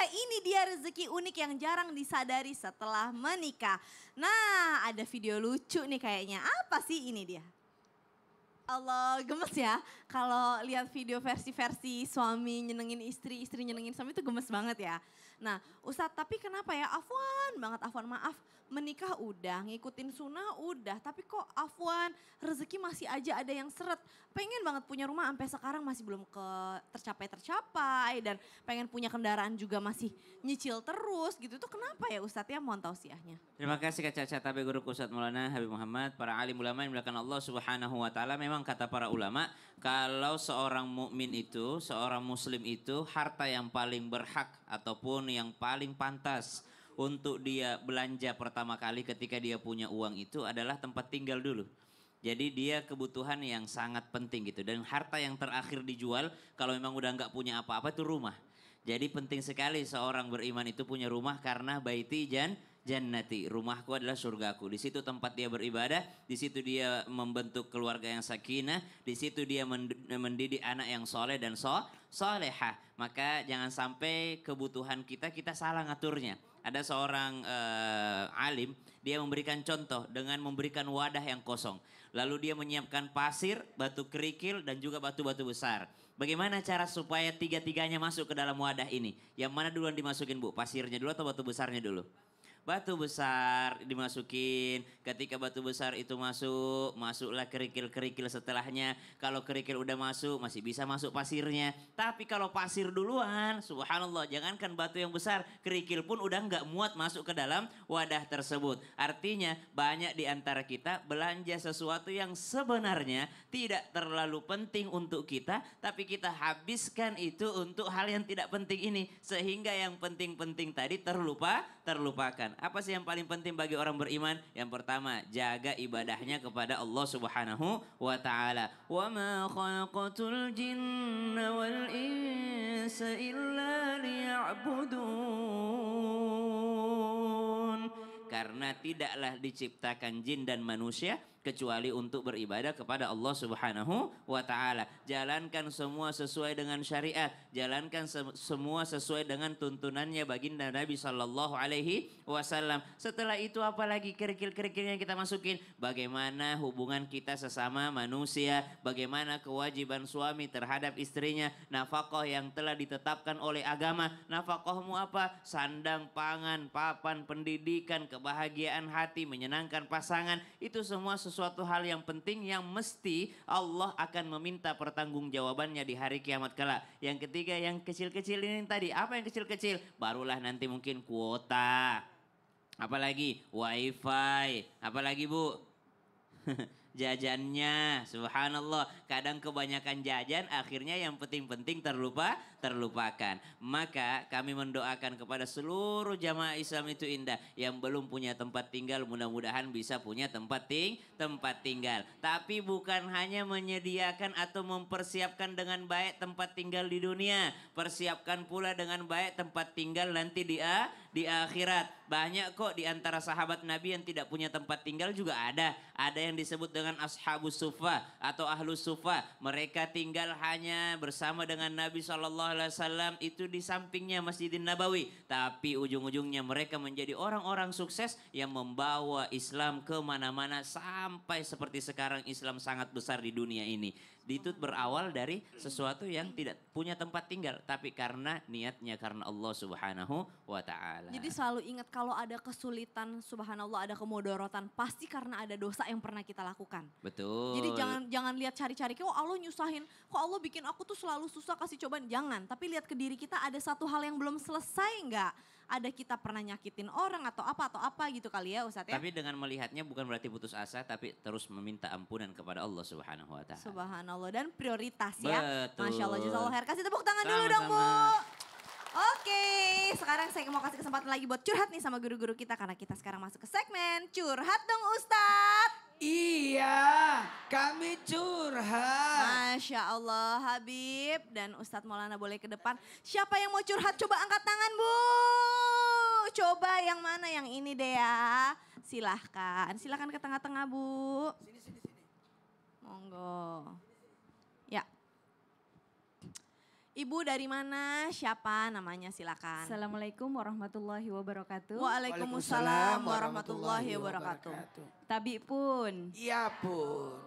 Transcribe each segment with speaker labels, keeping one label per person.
Speaker 1: ini dia rezeki unik yang jarang disadari setelah menikah. Nah, ada video lucu nih kayaknya. Apa sih ini dia? Allah, gemes ya. Kalau lihat video versi-versi suami nyenengin istri, istri nyenengin suami itu gemes banget ya. Nah, Ustadz, tapi kenapa ya? Afwan banget, Afwan, maaf. Menikah udah, ngikutin sunnah udah, tapi kok Afwan rezeki masih aja ada yang seret. Pengen banget punya rumah sampai sekarang masih belum tercapai dan pengen punya kendaraan juga masih nyicil terus gitu. Itu kenapa ya Ustadz ya? Mohon tausiahnya.
Speaker 2: Terima kasih Kak Caca Tabe Guru Ustadz Maulana Habib Muhammad, para alim ulama yang dimuliakan Allah Subhanahu wa taala. Memang kata para ulama, kalau seorang mukmin itu, seorang muslim itu harta yang paling berhak ataupun yang paling pantas untuk dia belanja pertama kali ketika dia punya uang itu adalah tempat tinggal dulu. Jadi dia kebutuhan yang sangat penting gitu. Dan harta yang terakhir dijual kalau memang udah nggak punya apa-apa itu rumah. Jadi penting sekali seorang beriman itu punya rumah karena baiti jannati, rumahku adalah surgaku. Di situ tempat dia beribadah, di situ dia membentuk keluarga yang sakinah, di situ dia mendidik anak yang soleh dan solehah. Maka jangan sampai kebutuhan kita salah ngaturnya. Ada seorang alim, dia memberikan contoh dengan memberikan wadah yang kosong. Lalu dia menyiapkan pasir, batu kerikil dan juga batu-batu besar. Bagaimana cara supaya tiga-tiganya masuk ke dalam wadah ini? Yang mana duluan dimasukin Bu? Pasirnya dulu atau batu besarnya dulu? Batu besar dimasukin, ketika batu besar itu masuk, masuklah kerikil-kerikil setelahnya. Kalau kerikil udah masuk, masih bisa masuk pasirnya. Tapi kalau pasir duluan, subhanallah, jangankan batu yang besar, kerikil pun udah nggak muat masuk ke dalam wadah tersebut. Artinya banyak di antara kita belanja sesuatu yang sebenarnya tidak terlalu penting untuk kita, tapi kita habiskan itu untuk hal yang tidak penting ini. Sehingga yang penting-penting tadi terlupakan. Apa sih yang paling penting bagi orang beriman? Yang pertama, jaga ibadahnya kepada Allah Subhanahu wa taala. Wa ma khalaqatul jinna wal insa illa liya'budun. Karena tidaklah diciptakan jin dan manusia kecuali untuk beribadah kepada Allah Subhanahu wa taala. Jalankan semua sesuai dengan syariat, jalankan semua sesuai dengan tuntunannya baginda Nabi sallallahu alaihi wasallam. Setelah itu apalagi kerikil-kerikil yang kita masukin? Bagaimana hubungan kita sesama manusia, bagaimana kewajiban suami terhadap istrinya, nafkah yang telah ditetapkan oleh agama. Nafkahmu apa? Sandang, pangan, papan, pendidikan, kebahagiaan hati, menyenangkan pasangan. Itu semua sesuatu hal yang penting yang mesti Allah akan meminta pertanggungjawabannya di hari kiamat kelak. Yang ketiga yang kecil-kecil ini tadi. Apa yang kecil-kecil? Barulah nanti mungkin kuota. Apalagi wifi. Apalagi Bu? Jajannya, subhanallah. Kadang kebanyakan jajan akhirnya yang penting-penting terlupakan. Maka kami mendoakan kepada seluruh jamaah Islam itu indah. Yang belum punya tempat tinggal mudah-mudahan bisa punya tempat tinggal. Tapi bukan hanya menyediakan atau mempersiapkan dengan baik tempat tinggal di dunia. Persiapkan pula dengan baik tempat tinggal nanti di akhirat. Banyak kok di antara sahabat Nabi yang tidak punya tempat tinggal juga ada. Ada yang disebut dengan ashabus sufa atau ahlus sufa. Mereka tinggal hanya bersama dengan Nabi SAW itu di sampingnya Masjidin Nabawi. Tapi ujung-ujungnya mereka menjadi orang-orang sukses yang membawa Islam kemana-mana sampai seperti sekarang Islam sangat besar di dunia ini. Itu berawal dari sesuatu yang tidak punya tempat tinggal. Tapi karena niatnya karena Allah Subhanahu wa ta'ala.
Speaker 1: Jadi selalu ingat kalau ada kesulitan, subhanallah ada kemudorotan, pasti karena ada dosa yang pernah kita lakukan.
Speaker 2: Betul.
Speaker 1: Jadi jangan lihat cari-cari, kok Allah nyusahin, kok Allah bikin aku tuh selalu susah kasih cobaan. Jangan, tapi lihat ke diri kita ada satu hal yang belum selesai enggak? Ada kita pernah nyakitin orang atau apa gitu kali ya Ustadz ya.
Speaker 2: Tapi dengan melihatnya bukan berarti putus asa, tapi terus meminta ampunan kepada Allah Subhanahu wa ta'ala.
Speaker 1: Subhanallah, dan prioritas ya.
Speaker 2: Betul.
Speaker 1: Masya Allah, jazakallah khair. Kasih tepuk tangan dulu
Speaker 2: Sama-sama.
Speaker 1: dong Bu. Oke, sekarang saya mau kasih kesempatan lagi buat curhat nih sama guru-guru kita. Karena kita sekarang masuk ke segmen curhat dong Ustadz.
Speaker 3: Iya, kami curhat.
Speaker 1: Masya Allah Habib dan Ustadz Maulana boleh ke depan. Siapa yang mau curhat coba angkat tangan Bu. Coba yang mana, yang ini deh ya. Silahkan ke tengah-tengah Bu.
Speaker 3: Sini.
Speaker 1: Monggo. Ya. Ibu dari mana? Siapa namanya? Silakan.
Speaker 4: Assalamualaikum warahmatullahi wabarakatuh.
Speaker 1: Waalaikumsalam warahmatullahi wabarakatuh.
Speaker 4: Tabi pun.
Speaker 3: Iya pun.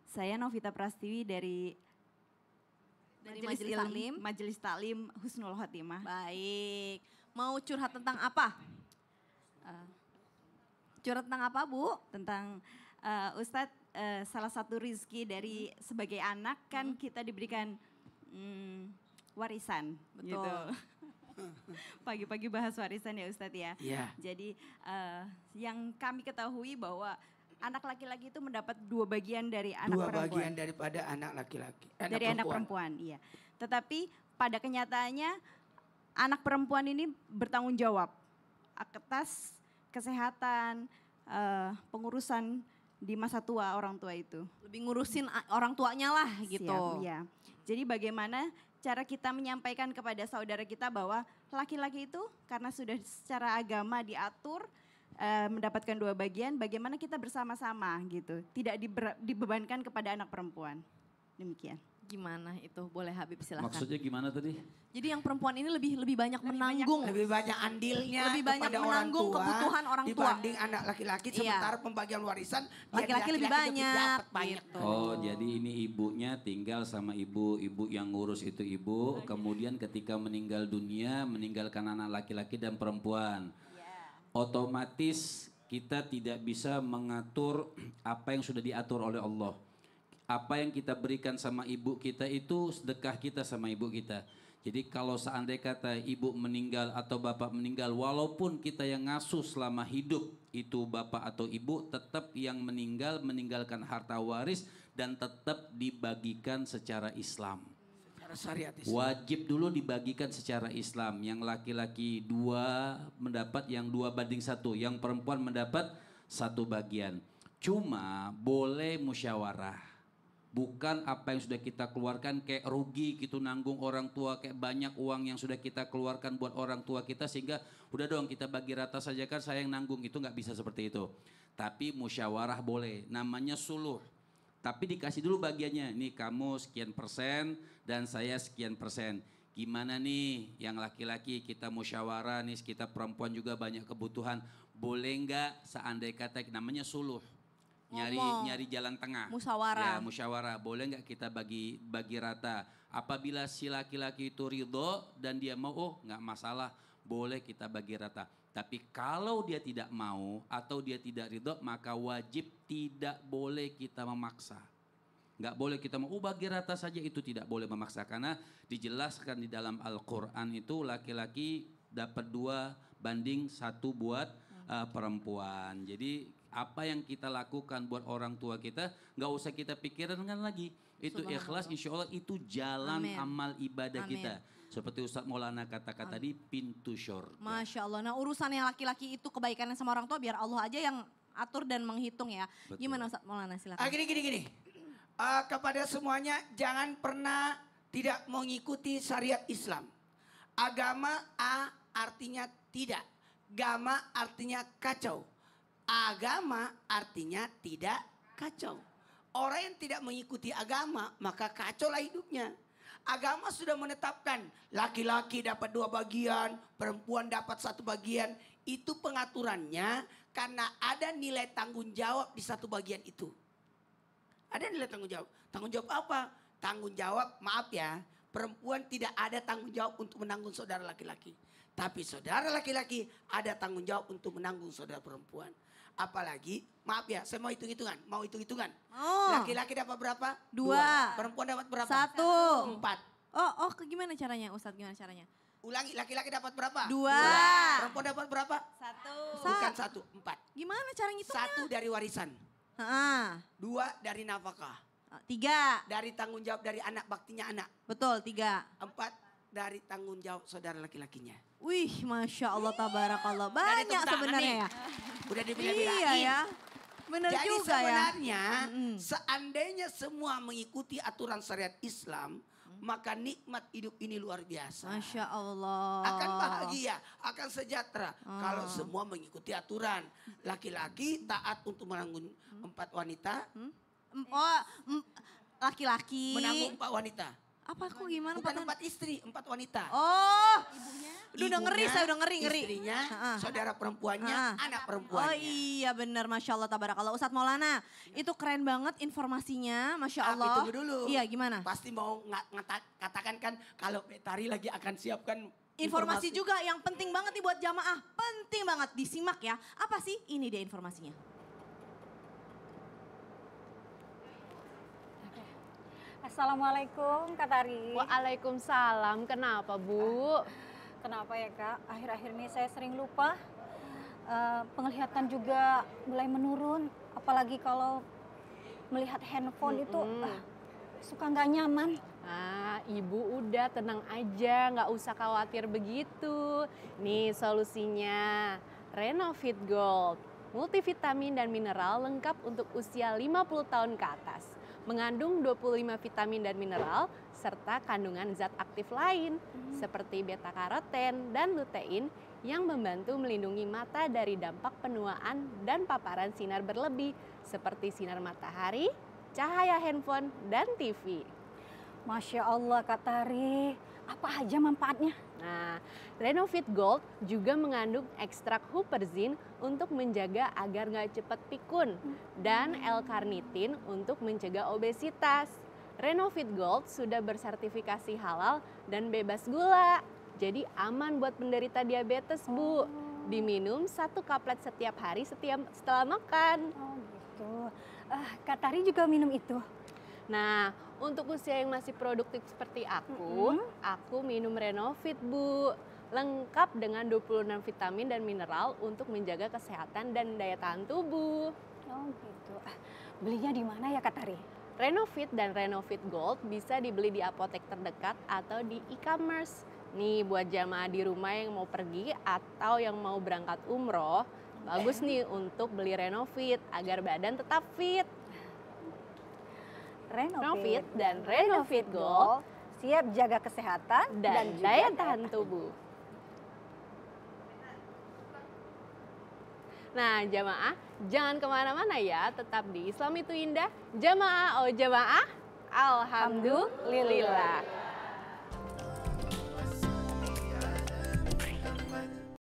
Speaker 4: Saya Novita Prastiwi dari
Speaker 1: Majelis Taklim.
Speaker 4: Majelis Taklim Husnul Khotimah.
Speaker 1: Baik. Mau curhat tentang apa? Curhat tentang apa, Bu?
Speaker 4: Tentang Ustadz, salah satu rizki dari sebagai anak kan kita diberikan warisan.
Speaker 1: Betul.
Speaker 4: Gitu. Pagi-pagi bahas warisan ya Ustadz ya.
Speaker 3: Iya.
Speaker 4: Jadi yang kami ketahui bahwa anak laki-laki itu mendapat 2 bagian dari anak
Speaker 3: Dua
Speaker 4: perempuan.
Speaker 3: bagian daripada anak laki-laki.
Speaker 4: Dari anak perempuan, iya. Tetapi pada kenyataannya anak perempuan ini bertanggung jawab atas kesehatan, pengurusan di masa tua orang tua itu.
Speaker 1: Lebih ngurusin orang tuanya lah gitu.
Speaker 4: Siap, ya. Jadi bagaimana cara kita menyampaikan kepada saudara kita bahwa laki-laki itu karena sudah secara agama diatur mendapatkan 2 bagian, bagaimana kita bersama-sama gitu. Tidak dibebankan kepada anak perempuan. Demikian.
Speaker 1: Gimana itu? Boleh Habib silakan.
Speaker 5: Maksudnya gimana tadi?
Speaker 1: Jadi yang perempuan ini lebih banyak menanggung.
Speaker 3: Lebih banyak andilnya
Speaker 1: Lebih banyak
Speaker 3: kepada orang
Speaker 1: menanggung
Speaker 3: tua
Speaker 1: kebutuhan orang tua.
Speaker 3: dibanding anak laki-laki.
Speaker 1: Iya.
Speaker 3: Sementara pembagian warisan
Speaker 1: Laki-laki lebih banyak.
Speaker 3: dapat banyak.
Speaker 1: Gitu.
Speaker 5: Oh, jadi ini ibunya tinggal sama ibu yang ngurus itu ibu. Kemudian ketika meninggal dunia, meninggalkan anak laki-laki dan perempuan. Otomatis kita tidak bisa mengatur apa yang sudah diatur oleh Allah. Apa yang kita berikan sama ibu kita itu sedekah kita sama ibu kita. Jadi kalau seandainya kata ibu meninggal atau bapak meninggal, walaupun kita yang ngasuh selama hidup itu bapak atau ibu, tetap yang meninggalkan harta waris dan tetap dibagikan secara Islam.
Speaker 3: Secara syariat Islam.
Speaker 5: Wajib dulu dibagikan secara Islam. Yang laki-laki 2 mendapat yang 2/1, yang perempuan mendapat 1 bagian. Cuma boleh musyawarah. Bukan apa yang sudah kita keluarkan kayak rugi gitu nanggung orang tua, kayak banyak uang yang sudah kita keluarkan buat orang tua kita sehingga udah dong kita bagi rata saja kan saya yang nanggung, itu nggak bisa seperti itu. Tapi musyawarah boleh, namanya suluh. Tapi dikasih dulu bagiannya, nih kamu sekian persen dan saya sekian persen. Gimana nih yang laki-laki kita musyawarah nih, kita perempuan juga banyak kebutuhan. Boleh nggak seandainya kata namanya suluh. Nyari jalan tengah.
Speaker 1: Musyawarah.
Speaker 5: Ya, musyawarah. Boleh nggak kita bagi rata? Apabila si laki-laki itu ridho dan dia mau, oh nggak masalah, boleh kita bagi rata. Tapi kalau dia tidak mau atau dia tidak ridho, maka wajib tidak boleh kita memaksa. Nggak boleh kita mau, bagi rata saja, itu tidak boleh memaksa. Karena dijelaskan di dalam Al-Quran itu laki-laki dapat 2/1 buat perempuan. Jadi apa yang kita lakukan buat orang tua kita nggak usah kita pikirkan lagi. Itu ikhlas, insya Allah itu jalan amal ibadah kita. Seperti Ustadz Maulana katakan tadi, pintu syurga.
Speaker 1: Masya Allah. Nah urusannya laki-laki itu kebaikannya sama orang tua biar Allah aja yang atur dan menghitung ya.
Speaker 5: Betul.
Speaker 1: Gimana Ustadz Maulana silakan.
Speaker 3: Gini. Kepada semuanya jangan pernah tidak mengikuti syariat Islam. Agama A artinya tidak. Gama artinya kacau. Agama artinya tidak kacau. Orang yang tidak mengikuti agama maka kacau lah hidupnya. Agama sudah menetapkan laki-laki dapat 2 bagian, perempuan dapat 1 bagian. Itu pengaturannya karena ada nilai tanggung jawab di 1 bagian itu. Ada nilai tanggung jawab. Tanggung jawab apa? Tanggung jawab, maaf ya, perempuan tidak ada tanggung jawab untuk menanggung saudara laki-laki. Tapi saudara laki-laki ada tanggung jawab untuk menanggung saudara perempuan. Apalagi, maaf ya, saya mau hitung-hitungan. Mau hitung-hitungan.
Speaker 1: Oh.
Speaker 3: Laki-laki dapat berapa?
Speaker 1: 2.
Speaker 3: Perempuan dapat berapa?
Speaker 1: 1.
Speaker 3: 4.
Speaker 1: Oh, gimana caranya Ustadz? Gimana caranya?
Speaker 3: Ulangi, laki-laki dapat berapa?
Speaker 1: 2.
Speaker 3: Perempuan dapat berapa?
Speaker 4: 1.
Speaker 3: Bukan 1, 4.
Speaker 1: Gimana cara ngitungnya?
Speaker 3: 1 dari warisan. 2 dari nafkah.
Speaker 1: 3.
Speaker 3: Dari tanggung jawab dari anak, baktinya anak.
Speaker 1: Betul, 3.
Speaker 3: 4 dari tanggung jawab saudara laki-lakinya.
Speaker 1: Wih, Masya Allah, tabarakallah. Banyak
Speaker 3: tepuk tangan
Speaker 1: sebenarnya
Speaker 3: nih.
Speaker 1: ya.
Speaker 3: Udah dibilang-bilangin.
Speaker 1: Iya ya. Benar
Speaker 3: Jadi
Speaker 1: juga ya.
Speaker 3: sebenarnya seandainya semua mengikuti aturan syariat Islam, maka nikmat hidup ini luar biasa.
Speaker 1: Masya Allah.
Speaker 3: Akan bahagia, akan sejahtera kalau semua mengikuti aturan. Laki-laki taat untuk menanggung 4 wanita.
Speaker 1: Laki-laki.
Speaker 3: Menanggung 4 wanita.
Speaker 1: Apa kok gimana?
Speaker 3: Bukan 4 istri, 4 wanita.
Speaker 1: Oh, udah ngeri,
Speaker 3: Ibunya,
Speaker 1: saya udah ngeri.
Speaker 3: Istrinya, saudara perempuannya, anak perempuannya.
Speaker 1: Oh iya benar, Masya Allah, tabarakallah. Ustadz Maulana, itu keren banget informasinya, Masya
Speaker 3: Tapi
Speaker 1: Allah.
Speaker 3: tunggu dulu.
Speaker 1: Iya gimana?
Speaker 3: Pasti mau katakan kan kalau Betari lagi akan siapkan
Speaker 1: Informasi juga yang penting banget nih buat jamaah. Penting banget, disimak ya. Apa sih? Ini dia informasinya.
Speaker 6: Assalamualaikum Kak Tari.
Speaker 7: Waalaikumsalam. Kenapa, Bu?
Speaker 6: Kenapa ya Kak? Akhir-akhir ini saya sering lupa. Penglihatan juga mulai menurun. Apalagi kalau melihat handphone itu suka nggak nyaman.
Speaker 7: Ibu udah tenang aja, nggak usah khawatir begitu. Nih solusinya, Renovit Gold. Multivitamin dan mineral lengkap untuk usia 50 tahun ke atas. Mengandung 25 vitamin dan mineral, serta kandungan zat aktif lain, seperti beta-karoten dan lutein yang membantu melindungi mata dari dampak penuaan dan paparan sinar berlebih, seperti sinar matahari, cahaya handphone, dan TV.
Speaker 6: Masya Allah Kak Tari, apa aja manfaatnya?
Speaker 7: Nah, Renovit Gold juga mengandung ekstrak huperzin untuk menjaga agar nggak cepat pikun dan L-karnitin untuk mencegah obesitas. Renovit Gold sudah bersertifikasi halal dan bebas gula, jadi aman buat penderita diabetes, Bu. Diminum 1 kaplet setiap hari setelah makan.
Speaker 6: Oh gitu. Kak Tari juga minum itu?
Speaker 7: Nah, untuk usia yang masih produktif seperti aku minum Renovit, Bu. Lengkap dengan 26 vitamin dan mineral untuk menjaga kesehatan dan daya tahan tubuh.
Speaker 6: Oh gitu. Belinya di mana ya Kak Tari?
Speaker 7: Renovit dan Renovit Gold bisa dibeli di apotek terdekat atau di e-commerce. Nih buat jamaah di rumah yang mau pergi atau yang mau berangkat umroh, bagus nih untuk beli Renovit agar badan tetap fit. Renovit dan Renovit Gold
Speaker 6: siap jaga kesehatan
Speaker 7: dan daya tahan tubuh. Nah jamaah, jangan kemana-mana ya, tetap di Islam itu Indah. Jamaah, oh jamaah, alhamdulillah.